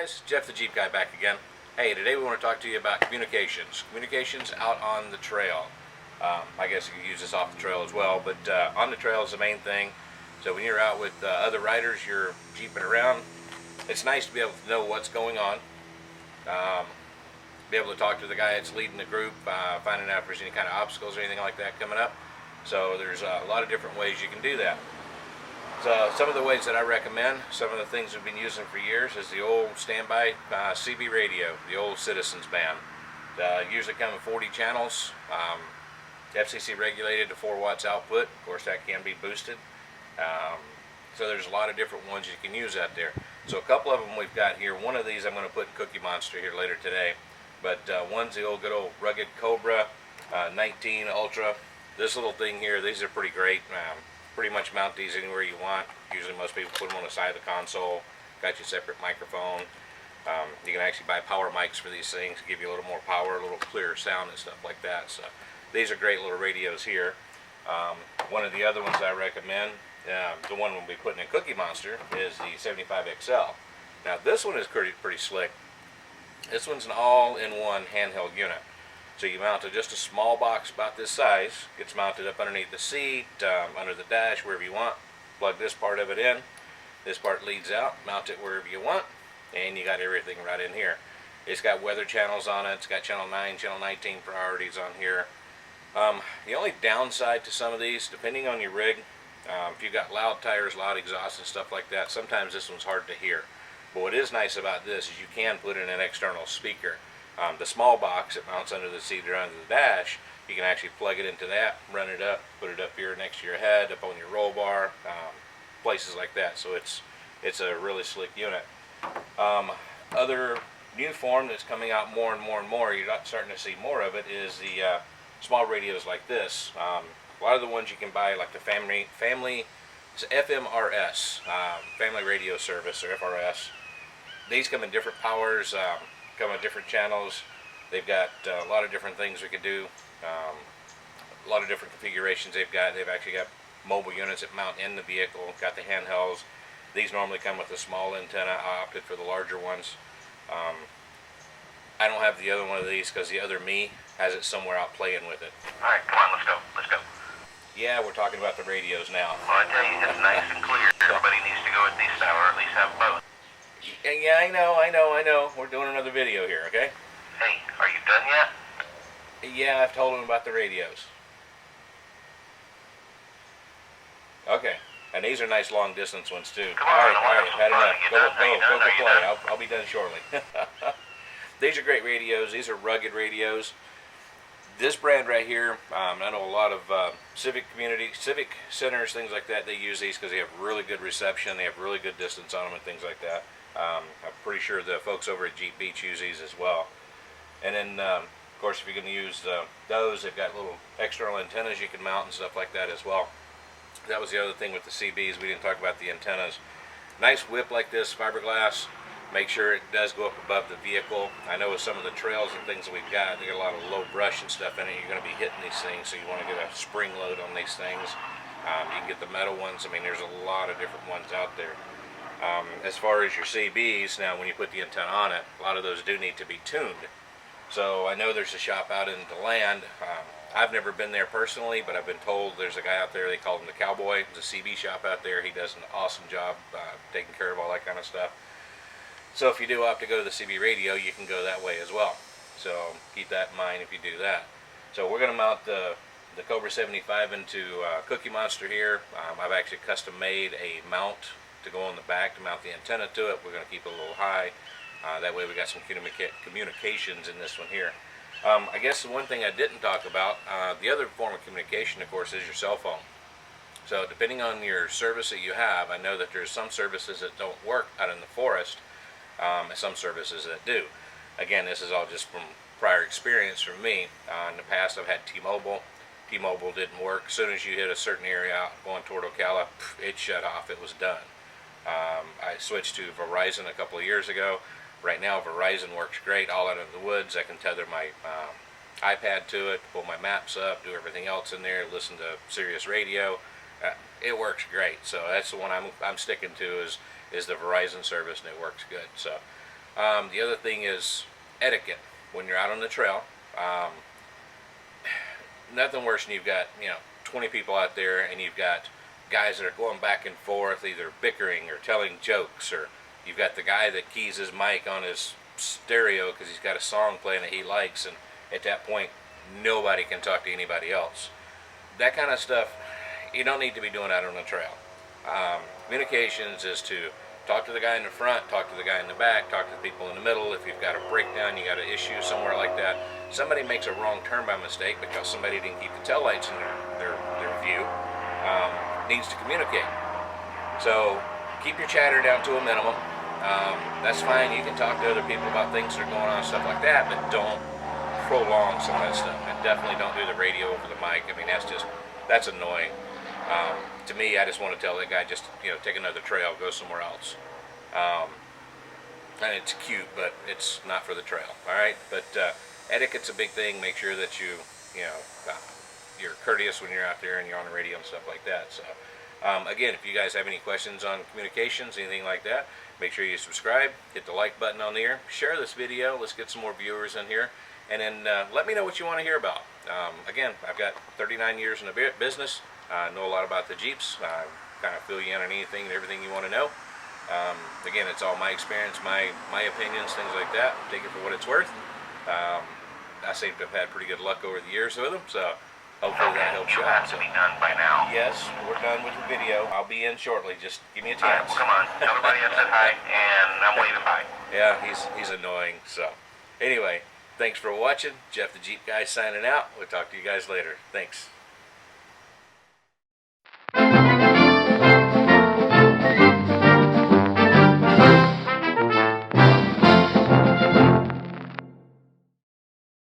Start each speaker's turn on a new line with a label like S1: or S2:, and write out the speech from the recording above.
S1: guys, Jeff the Jeep Guy back again. Hey, today we want to talk to you about communications. Communications out on the trail. I guess you can use this off the trail as well, but on the trail is the main thing. So when you're out with other riders, you're jeeping around, it's nice to be able to know what's going on. Be able to talk to the guy that's leading the group, finding out if there's any kind of obstacles or anything like that coming up. So there's a lot of different ways you can do that. So some of the ways that I recommend, some of the things we've been using for years, is the old standby CB radio, the old Citizens band. Usually come with 40 channels, FCC regulated to 4 watts output. Of course, that can be boosted. So there's a lot of different ones you can use out there. So a couple of them we've got here. One of these I'm going to put in Cookie Monster here later today. But one's the old good old rugged Cobra 19 Ultra. This little thing here, these are pretty great. Pretty much mount these anywhere you want. Usually most people put them on the side of the console. Got your separate microphone. You can actually buy power mics for these things, give you a little more power, a little clearer sound and stuff like that. So these are great little radios here. One of the other ones I recommend, the one we'll be putting in Cookie Monster, is the 75XL. Now this one is pretty slick. This one's an all-in-one handheld unit. So you mount it just a small box about this size. Gets mounted up underneath the seat, under the dash, wherever you want. Plug this part of it in. This part leads out. Mount it wherever you want, and you got everything right in here. It's got weather channels on it. It's got channel 9, channel 19 priorities on here. The only downside to some of these, depending on your rig, if you've got loud tires, loud exhaust and stuff like that, sometimes this one's hard to hear. But what is nice about this is you can put in an external speaker. The small box that mounts under the seat or under the dash, you can actually plug it into that, run it up, put it up here next to your head, up on your roll bar, places like that. So it's a really slick unit. Other new form that's coming out more and more and more, you're not starting to see more of it, is the small radios like this. A lot of the ones you can buy, like the family it's FMRS, Family Radio Service, or FRS. These come in different powers. Come with different channels. They've got a lot of different things we could do, a lot of different configurations they've actually got mobile units that mount in the vehicle, got the handhelds. These normally come with a small antenna. I opted for the larger ones. I don't have the other one of these because the other me has it somewhere out playing with it.
S2: Alright, come on, let's go.
S1: Yeah, we're talking about the radios now.
S2: Well, I tell you, it's nice and clear. Everybody needs to go at least hour, at least have both.
S1: Yeah, I know. We're doing another video here, okay?
S2: Hey, are you done yet?
S1: Yeah, I've told him about the radios. Okay, and these are nice long distance ones too.
S2: Come on,
S1: all right, had enough. Go play. I'll be done shortly. These are great radios. These are rugged radios. This brand right here, I know a lot of civic centers, things like that, they use these because they have really good reception. They have really good distance on them and things like that. I'm pretty sure the folks over at Jeep Beach use these as well. And then, of course, if you're going to use those, they've got little external antennas you can mount and stuff like that as well. That was the other thing with the CBs. We didn't talk about the antennas. Nice whip like this, fiberglass. Make sure it does go up above the vehicle. I know with some of the trails and things that we've got, they got a lot of low brush and stuff in it. You're going to be hitting these things, so you want to get a spring load on these things. You can get the metal ones. I mean, there's a lot of different ones out there. As far as your CBs, now when you put the antenna on it, a lot of those do need to be tuned. So I know there's a shop out in DeLand. I've never been there personally, but I've been told there's a guy out there, they call him the Cowboy. There's a CB shop out there. He does an awesome job taking care of all that kind of stuff. So if you do opt to go to the CB radio, you can go that way as well. So keep that in mind if you do that. So we're going to mount the Cobra 75 into Cookie Monster here. I've actually custom made a mount to go on the back to mount the antenna to it. We're going to keep it a little high. That way we got some communications in this one here. I guess the one thing I didn't talk about, the other form of communication, of course, is your cell phone. So depending on your service that you have, I know that there's some services that don't work out in the forest, and some services that do. Again, this is all just from prior experience from me. In the past, I've had T-Mobile. T-Mobile didn't work. As soon as you hit a certain area out going toward Ocala, it shut off. It was done. I switched to Verizon a couple of years ago. Right now, Verizon works great all out in the woods. I can tether my iPad to it, pull my maps up, do everything else in there, listen to Sirius radio. It works great. So that's the one I'm sticking to is the Verizon service, and it works good. So The other thing is etiquette when you're out on the trail. Nothing worse than you've got 20 people out there and you've got guys that are going back and forth, either bickering or telling jokes, or you've got the guy that keys his mic on his stereo because he's got a song playing that he likes, and at that point nobody can talk to anybody else. That kind of stuff you don't need to be doing out on the trail. Communications is to talk to the guy in the front, talk to the guy in the back, talk to the people in the middle. If you've got a breakdown, you got an issue somewhere like that, somebody makes a wrong turn by mistake because somebody didn't keep the tail lights in their view, needs to communicate. So keep your chatter down to a minimum. That's fine. You can talk to other people about things that are going on and stuff like that, but don't prolong some of that stuff. And definitely don't do the radio over the mic. I mean, that's annoying. To me, I just want to tell that guy, just take another trail, go somewhere else. And it's cute, but it's not for the trail. All right, but etiquette's a big thing. Make sure that you're courteous when you're out there and you're on the radio and stuff like that. So again, if you guys have any questions on communications, anything like that, make sure you subscribe, hit the like button on there, share this video. Let's get some more viewers in here, and then let me know what you want to hear about. Again, I've got 39 years in the business. I know a lot about the Jeeps. Kind of fill you in on anything and everything you want to know. Again, it's all my experience, my opinions, things like that. Take it for what it's worth. I seem to have had pretty good luck over the years with them, so hopefully that helps you out.
S2: To be done by now.
S1: Yes, we're done with the video. I'll be in shortly. Just give me a
S2: All right,
S1: chance.
S2: well, come on. Everybody has said hi, and I'm waving bye.
S1: Yeah, he's annoying. So anyway, thanks for watching. Jeff the Jeep Guy signing out. We'll talk to you guys later. Thanks.